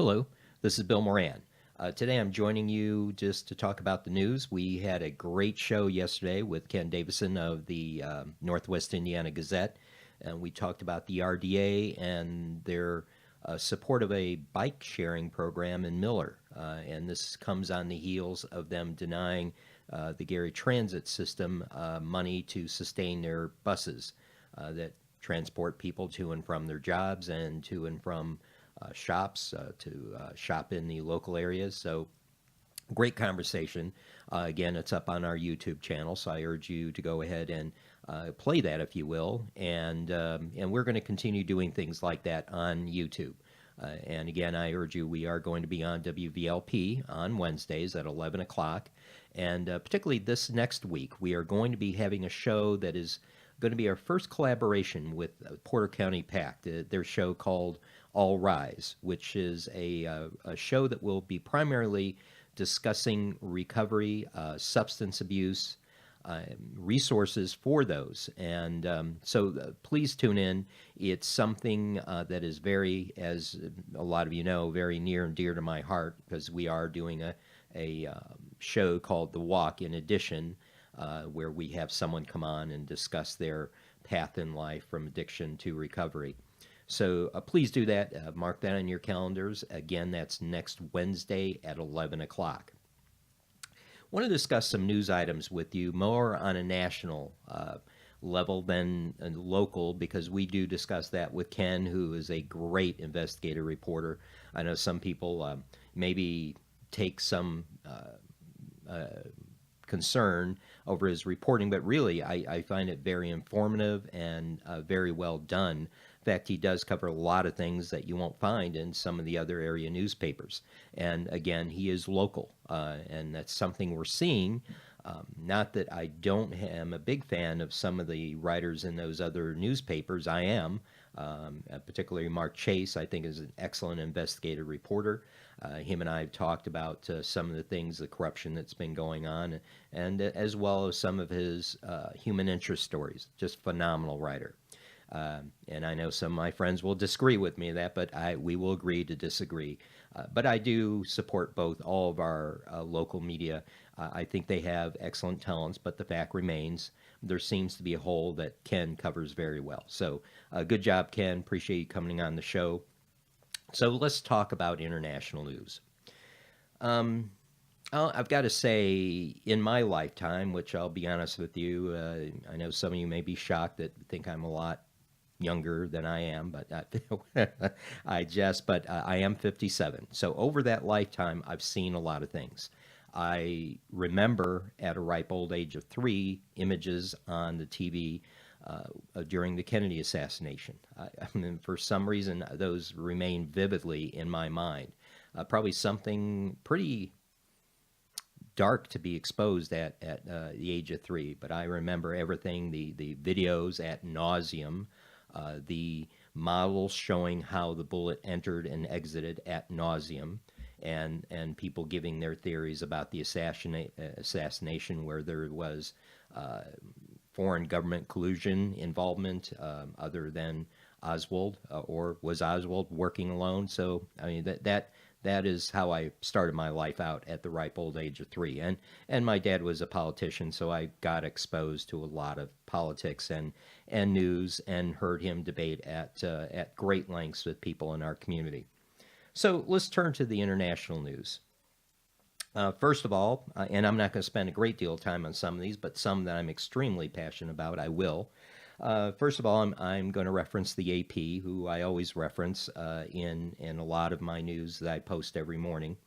Hello, this is Bill Moran. Today I'm joining you just to talk about the news. We had a great show yesterday with Ken Davison of the Northwest Indiana Gazette, and we talked about the RDA and their support of a bike sharing program in Miller. And this comes on the heels of them denying the Gary Transit System money to sustain their buses that transport people to and from their jobs and to and from shops to shop in the local areas. So great conversation. Again, it's up on our YouTube channel, so I urge you to go ahead and play that, if you will. And we're going to continue doing things like that on YouTube. And again, I urge you, we are going to be on WVLP on Wednesdays at 11 o'clock. And particularly this next week, we are going to be having a show that is going to be our first collaboration with Porter County PAC, their show called All Rise, which is a show that will be primarily discussing recovery, substance abuse, resources for those. And so please tune in. It's something that is very, as a lot of you know, very near and dear to my heart, because we are doing a show called The Walk in addition, where we have someone come on and discuss their path in life from addiction to recovery. So please do that. Mark that on your calendars. Again, that's next Wednesday at 11 o'clock. I want to discuss some news items with you, more on a national level than local, because we do discuss that with Ken, who is a great investigative reporter. I know some people maybe take some concern over his reporting, but really I find it very informative and very well done. In fact, he does cover a lot of things that you won't find in some of the other area newspapers. And again, he is local, and that's something we're seeing. Not that I don't am a big fan of some of the writers in those other newspapers. I am, particularly Mark Chase, I think is an excellent investigative reporter. Him and I have talked about some of the things, the corruption that's been going on, and as well as some of his human interest stories. Just phenomenal writer. And I know some of my friends will disagree with me that, but we will agree to disagree. But I do support both all of our local media. I think they have excellent talents, but the fact remains there seems to be a hole that Ken covers very well. So good job, Ken. Appreciate you coming on the show. So let's talk about international news. I've got to say, in my lifetime, which I'll be honest with you, I know some of you may be shocked that think I'm a lot younger than I am, but I am 57. So over that lifetime, I've seen a lot of things. I remember at a ripe old age of 3 images on the TV during the Kennedy assassination. I mean, for some reason, those remain vividly in my mind. Probably something pretty dark to be exposed at the age of 3, but I remember everything, the videos at nauseum, the models showing how the bullet entered and exited at nauseum, and people giving their theories about the assassination, where there was foreign government collusion involvement, other than Oswald, or was Oswald working alone? So I mean that is how I started my life out at the ripe old age of 3. And my dad was a politician, so I got exposed to a lot of politics and news, and heard him debate at great lengths with people in our community. So let's turn to the international news. First of all, and I'm not going to spend a great deal of time on some of these, but some that I'm extremely passionate about, I will. First of all, I'm going to reference the AP, who I always reference in a lot of my news that I post every morning.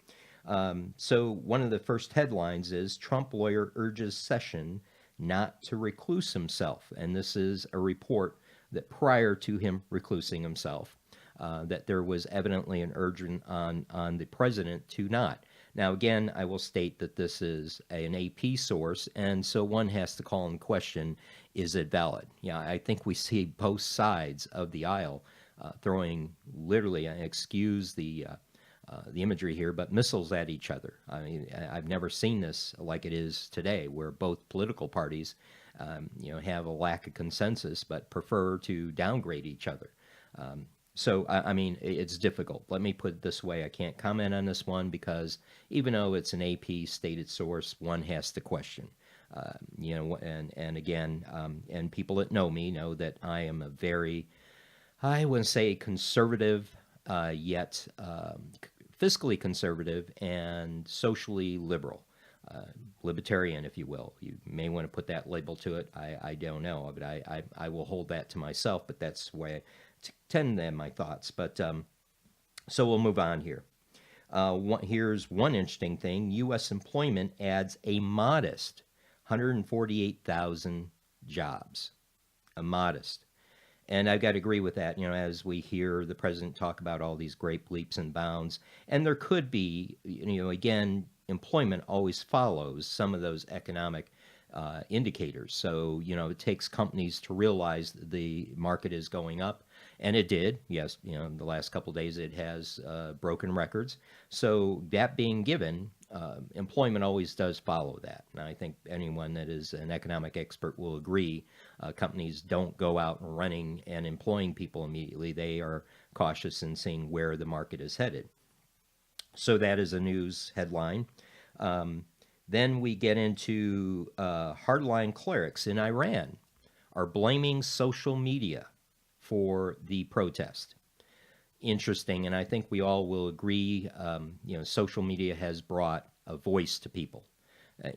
So one of the first headlines is Trump lawyer urges Sessions not to recluse himself. And this is a report that prior to him reclusing himself, that there was evidently an urgent on the president to not. Now, again, I will state that this is an AP source, and so one has to call in question, is it valid? Yeah, I think we see both sides of the aisle throwing literally, excuse the imagery here, but missiles at each other. I mean, I've never seen this like it is today, where both political parties, have a lack of consensus, but prefer to downgrade each other. So, I mean, it's difficult. Let me put it this way. I can't comment on this one because even though it's an AP stated source, one has to question. And again, and people that know me know that I am a very, I wouldn't say conservative, yet fiscally conservative and socially liberal, uh, libertarian, if you will. You may want to put that label to it. I don't know, but I will hold that to myself. But that's why I tend to have my thoughts. But so we'll move on here. Here's one interesting thing: U.S. employment adds a modest 148,000 jobs. A modest. And I've got to agree with that, as we hear the president talk about all these great leaps and bounds. And there could be, again, employment always follows some of those economic indicators. So, it takes companies to realize the market is going up. And it did. Yes, the last couple of days it has broken records. So that being given, employment always does follow that. And I think anyone that is an economic expert will agree. Companies don't go out and running and employing people immediately. They are cautious in seeing where the market is headed. So that is a news headline. Then we get into hardline clerics in Iran are blaming social media for the protest. Interesting, and I think we all will agree. Social media has brought a voice to people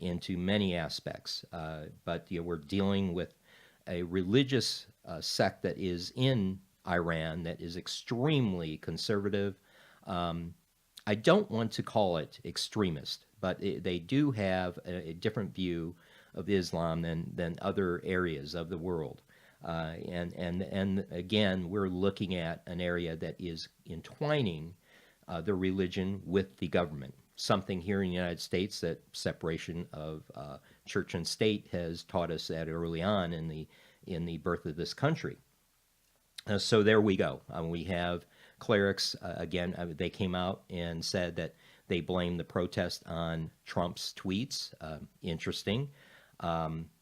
into many aspects, but we're dealing with a religious sect that is in Iran that is extremely conservative. I don't want to call it extremist, but they do have a different view of Islam than other areas of the world. And again, we're looking at an area that is entwining the religion with the government. Something here in the United States that separation of church and state has taught us that early on in the birth of this country. So there we go. We have clerics again. They came out and said that they blame the protest on Trump's tweets. Interesting.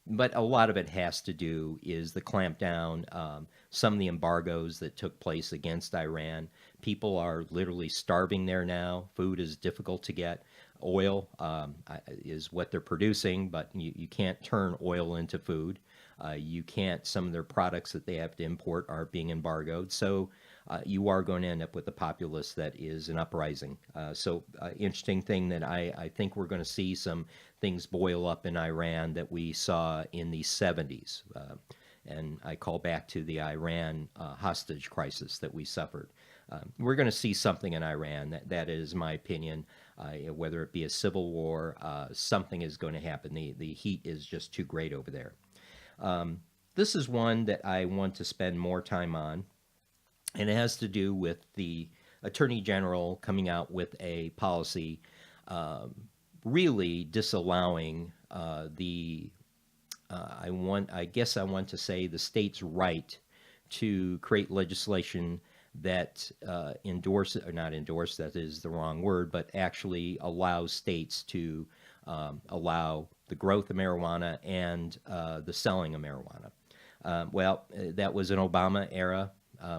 But a lot of it has to do is the clampdown, some of the embargoes that took place against Iran. People are literally starving there now. Food is difficult to get. Oil is what they're producing, but you can't turn oil into food. You can't, some of their products that they have to import are being embargoed. So you are going to end up with a populace that is an uprising. Interesting thing that I think we're going to see some things boil up in Iran that we saw in the 70s. And I call back to the Iran hostage crisis that we suffered. We're going to see something in Iran. That is my opinion. Whether it be a civil war, something is going to happen. The heat is just too great over there. This is one that I want to spend more time on, and it has to do with the Attorney General coming out with a policy really disallowing I guess I want to say the state's right to create legislation that not endorse, that is the wrong word, but actually allows states to allow the growth of marijuana and the selling of marijuana. That was an Obama era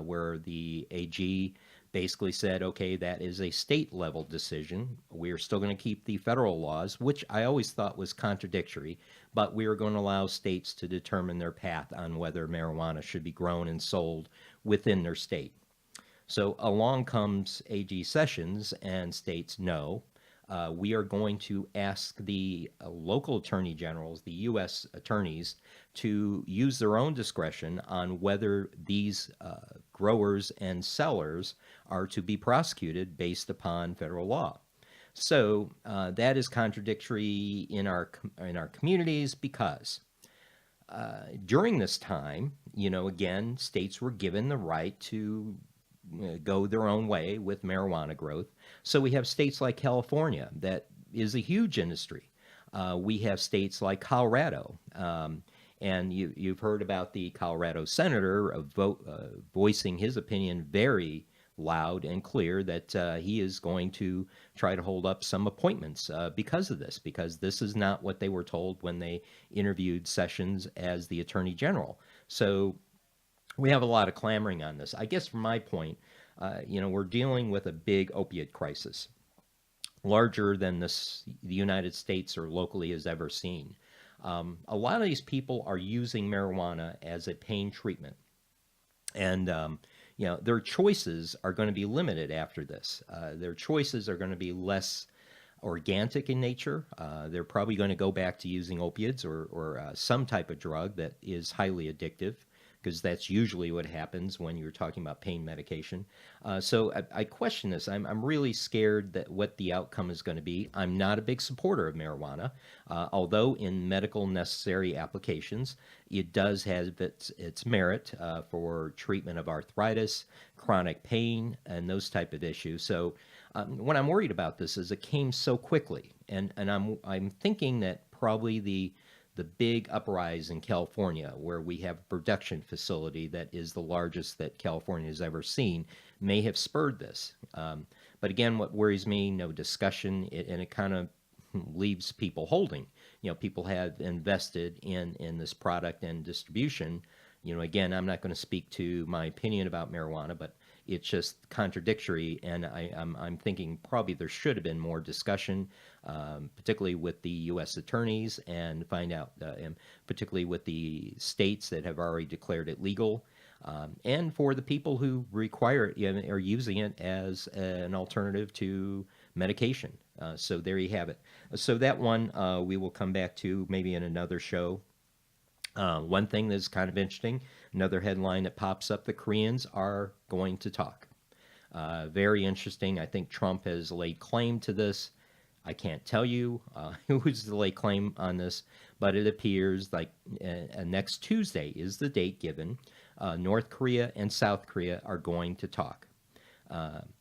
where the AG basically said, okay, that is a state level decision. We're still going to keep the federal laws, which I always thought was contradictory, but we are going to allow states to determine their path on whether marijuana should be grown and sold within their state. So along comes AG Sessions and states, no, we are going to ask the local attorney generals, the U.S. attorneys, to use their own discretion on whether these growers and sellers are to be prosecuted based upon federal law. So that is contradictory in our communities because during this time, again, states were given the right to go their own way with marijuana growth. So we have states like California that is a huge industry. We have states like Colorado. And you've heard about the Colorado senator voicing his opinion very loud and clear that he is going to try to hold up some appointments because of this, because this is not what they were told when they interviewed Sessions as the attorney general. So we have a lot of clamoring on this. I guess from my point, we're dealing with a big opiate crisis, larger than the United States or locally has ever seen. A lot of these people are using marijuana as a pain treatment, and their choices are going to be limited after this. Their choices are going to be less organic in nature. They're probably going to go back to using opiates or some type of drug that is highly addictive, because that's usually what happens when you're talking about pain medication. So I question this. I'm really scared that what the outcome is going to be. I'm not a big supporter of marijuana, although in medical necessary applications, it does have its merit for treatment of arthritis, chronic pain, and those type of issues. So what I'm worried about this is it came so quickly, and I'm thinking that probably the big uprise in California, where we have a production facility that is the largest that California has ever seen, may have spurred this. But again, what worries me, no discussion, and it kind of leaves people holding. People have invested in this product and distribution. Again, I'm not going to speak to my opinion about marijuana, but it's just contradictory, and I'm thinking probably there should have been more discussion, particularly with the U.S. attorneys, and find out, and particularly with the states that have already declared it legal, and for the people who require it, are using it as an alternative to medication. So there you have it. So that one we will come back to maybe in another show. One thing that's kind of interesting, another headline that pops up, the Koreans are going to talk. Very interesting. I think Trump has laid claim to this. I can't tell you who's the laid claim on this, but it appears like next Tuesday is the date given. North Korea and South Korea are going to talk.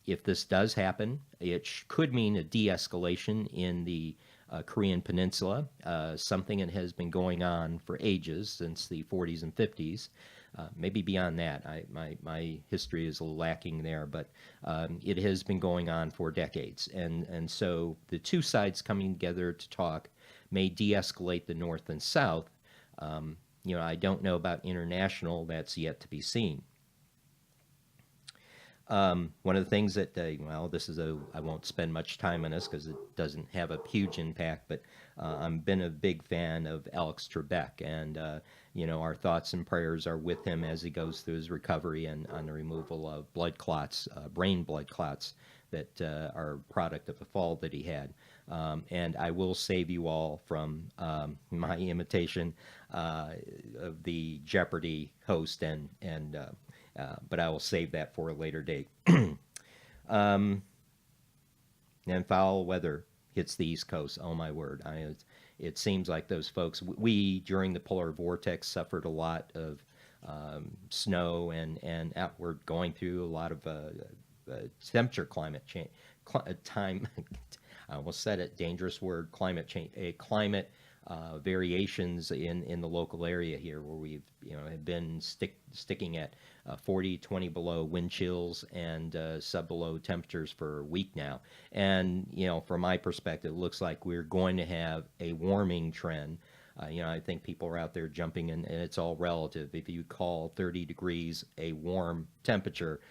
If this does happen, it could mean a de-escalation in the Korean Peninsula, something that has been going on for ages, since the 40s and 50s. Maybe beyond that, my history is a little lacking there, but it has been going on for decades. And so the two sides coming together to talk may de-escalate the North and South. I don't know about international, that's yet to be seen. One of the things that, I won't spend much time on this because it doesn't have a huge impact, but I've been a big fan of Alex Trebek, and, our thoughts and prayers are with him as he goes through his recovery and on the removal of blood clots, brain blood clots that are a product of a fall that he had. And I will save you all from my imitation of the Jeopardy host, but I will save that for a later date. And foul weather hits the East Coast. Oh my word! It seems like those folks. We during the polar vortex suffered a lot of snow, and we're going through a lot of temperature climate change. Time. I almost said it. Dangerous word. Climate change. Climate variations in the local area here, where we've have been sticking at 40, 20 below wind chills and sub below temperatures for a week now. And from my perspective, it looks like we're going to have a warming trend. I think people are out there jumping, and it's all relative. If you call 30 degrees a warm temperature,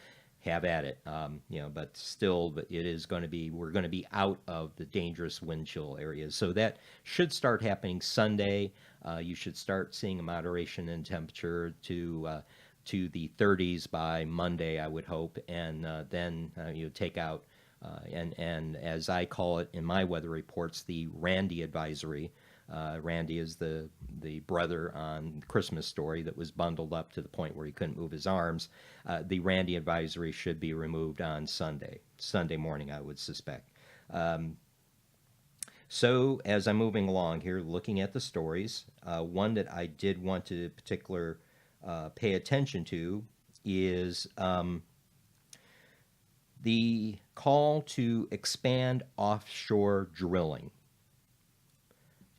have at it. But still, it is going to be, we're going to be out of the dangerous wind chill areas. So that should start happening Sunday. You should start seeing a moderation in temperature to the 30s by Monday, I would hope, and then you take out and as I call it in my weather reports, the Randy advisory. Randy is the brother on Christmas Story that was bundled up to the point where he couldn't move his arms. The Randy advisory should be removed on Sunday morning, I would suspect. So as I'm moving along here, looking at the stories, one that I did want to particular pay attention to is the call to expand offshore drilling.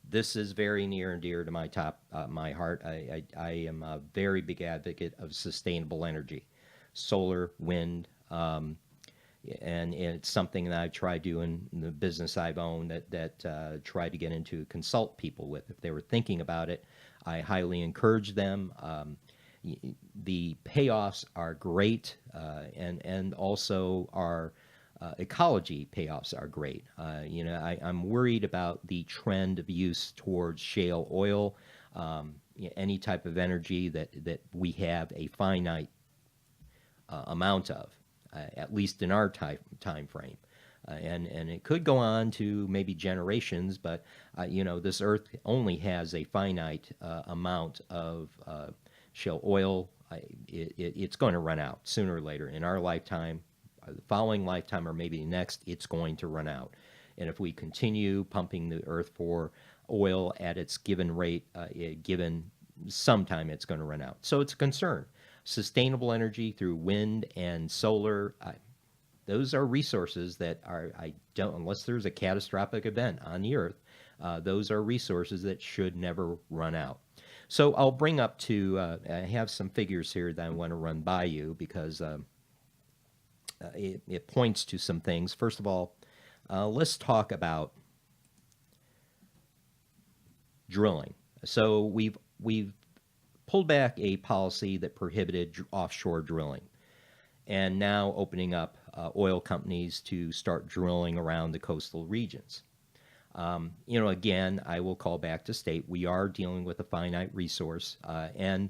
This is very near and dear to my heart. I am a very big advocate of sustainable energy, solar, wind, and it's something that I try doing in the business I've owned that try to get into consult people with. If they were thinking about it, I highly encourage them. The payoffs are great, and also our ecology payoffs are great. I'm worried about the trend of use towards shale oil, any type of energy that we have a finite amount of, at least in our time frame. And it could go on to maybe generations, but this Earth only has a finite amount of shale oil. It's going to run out sooner or later in our lifetime, the following lifetime, or maybe next. It's going to run out, and if we continue pumping the Earth for oil at its given rate, given sometime, it's going to run out. So it's a concern. Sustainable energy through wind and solar. Those are resources that are, I don't, unless there's a catastrophic event on the Earth, those are resources that should never run out. So I'll bring up I have some figures here that I want to run by you because it points to some things. First of all, let's talk about drilling. So we've pulled back a policy that prohibited offshore drilling, and now opening up oil companies to start drilling around the coastal regions. Again, I will call back to state we are dealing with a finite resource, and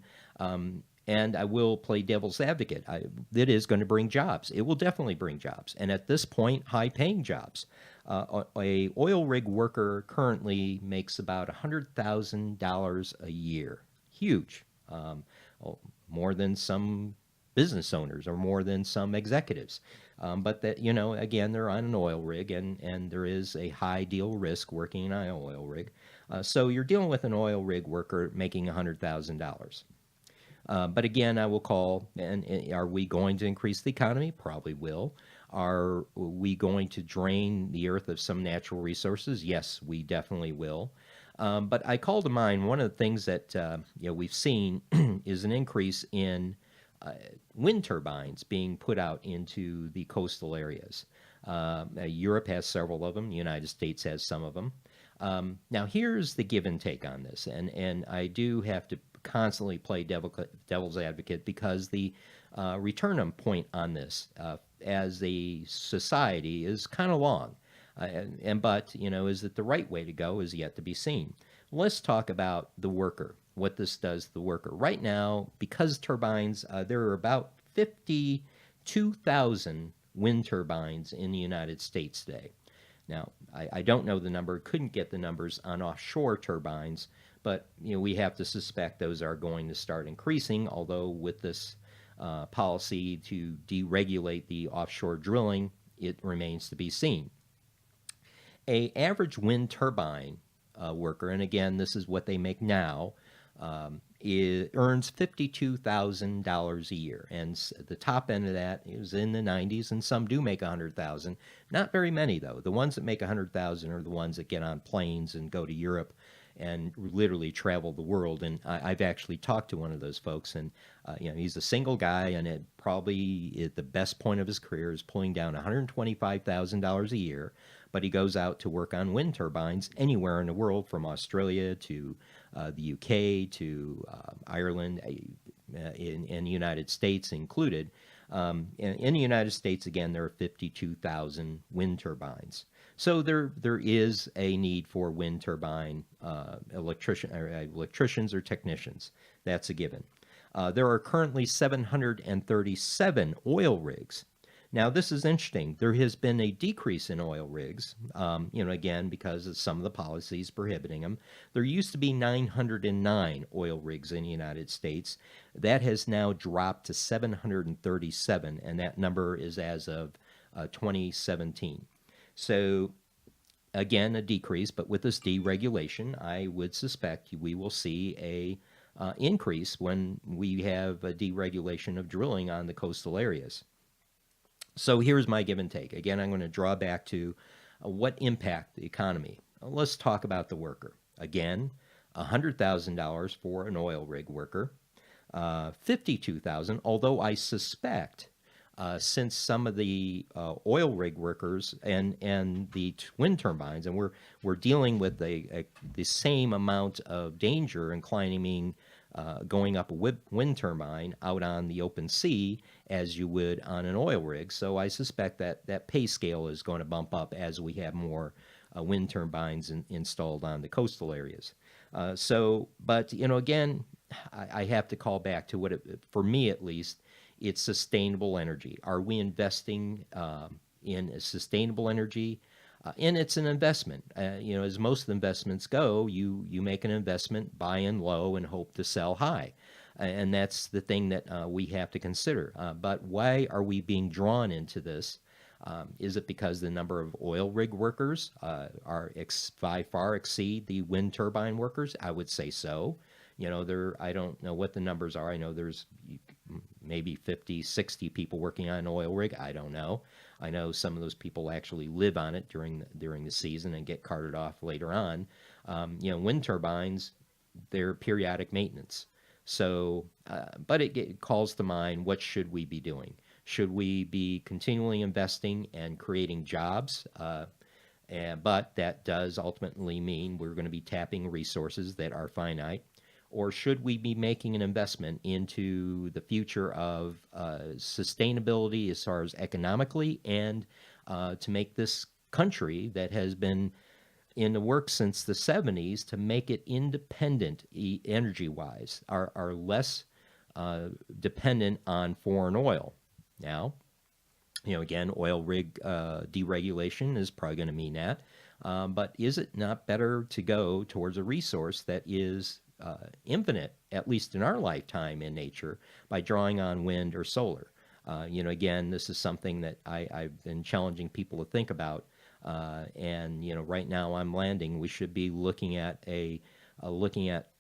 I will play devil's advocate. That is going to bring jobs. It will definitely bring jobs, and at this point, high-paying jobs. A oil rig worker currently makes about $100,000 a year. Huge, more than some business owners or more than some executives. But that, again, they're on an oil rig, and there is a high deal risk working on an oil rig. So you're dealing with an oil rig worker making $100,000. But again, I will call, and are we going to increase the economy? Probably will. Are we going to drain the Earth of some natural resources? Yes, we definitely will. But I call to mind one of the things that we've seen is an increase in wind turbines being put out into the coastal areas. Europe has several of them. The United States has some of them. Now, here's the give and take on this, and I do have to constantly play devil's advocate because the return point on this as a society is kind of long. But is it the right way to go is yet to be seen. Let's talk about the worker, what this does to the worker. Right now, because turbines, there are about 52,000 wind turbines in the United States today. Now, I don't know the number, couldn't get the numbers on offshore turbines, but we have to suspect those are going to start increasing, although with this policy to deregulate the offshore drilling, it remains to be seen. A average wind turbine worker, and again, this is what they make now, earns $52,000 a year, and the top end of that is in the 90s, and some do make $100,000. Not very many, though. The ones that make $100,000 are the ones that get on planes and go to Europe and literally travel the world. And I've actually talked to one of those folks, and he's a single guy, and it probably at the best point of his career is pulling down $125,000 a year. But he goes out to work on wind turbines anywhere in the world, from Australia to the UK to Ireland, in the United States included. In the United States, again, there are 52,000 wind turbines. So there is a need for wind turbine electricians or technicians. That's a given. There are currently 737 oil rigs. Now, this is interesting. There has been a decrease in oil rigs, again, because of some of the policies prohibiting them. There used to be 909 oil rigs in the United States. That has now dropped to 737, and that number is as of 2017. So, again, a decrease, but with this deregulation, I would suspect we will see a increase when we have a deregulation of drilling on the coastal areas. So here's my give and take. Again, I'm going to draw back to what impact the economy. Let's talk about the worker. Again, $100,000 for an oil rig worker, $52,000. Although I suspect, since some of the oil rig workers and the wind turbines, and we're dealing with the same amount of danger and climbing going up a wind turbine out on the open sea as you would on an oil rig. So I suspect that that pay scale is going to bump up as we have more wind turbines installed on the coastal areas. But again, I have to call back to for me at least, it's sustainable energy. Are we investing in sustainable energy? And it's an investment. As most investments go, you make an investment, buy in low, and hope to sell high. And that's the thing that we have to consider. But why are we being drawn into this? Is it because the number of oil rig workers by far exceed the wind turbine workers? I would say so. I don't know what the numbers are. I know there's maybe 50, 60 people working on an oil rig. I don't know. I know some of those people actually live on it during the season and get carted off later on. Wind turbines, they're periodic maintenance. So, but it calls to mind, what should we be doing? Should we be continually investing and creating jobs? But that does ultimately mean we're going to be tapping resources that are finite. Or should we be making an investment into the future of sustainability as far as economically, and to make this country that has been in the works since the 70s to make it independent energy-wise, are less dependent on foreign oil? Now, again, oil rig deregulation is probably going to mean that. But is it not better to go towards a resource that is infinite, at least in our lifetime in nature, by drawing on wind or solar? Again, this is something that I've been challenging people to think about. And right now I'm landing. We should be looking at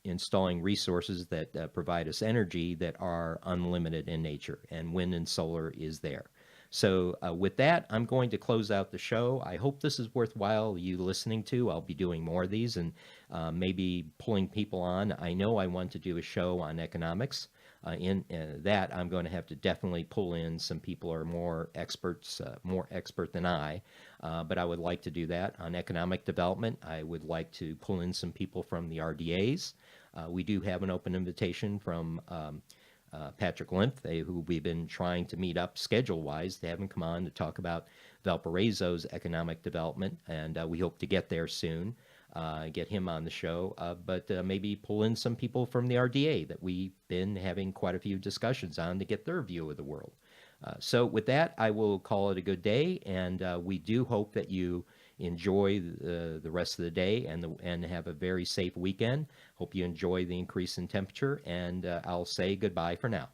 installing resources that provide us energy that are unlimited in nature, and wind and solar is there. So with that, I'm going to close out the show. I hope this is worthwhile you listening to. I'll be doing more of these, and maybe pulling people on. I know I want to do a show on economics. In that, I'm going to have to definitely pull in some people who are more expert than I. But I would like to do that on economic development. I would like to pull in some people from the RDAs. We do have an open invitation from Patrick Limph, who we've been trying to meet up schedule-wise. They haven't come on to talk about Valparaiso's economic development, and we hope to get there soon, get him on the show, but maybe pull in some people from the RDA that we've been having quite a few discussions on to get their view of the world. So with that, I will call it a good day, and we do hope that you enjoy the rest of the day and have a very safe weekend. Hope you enjoy the increase in temperature, and I'll say goodbye for now.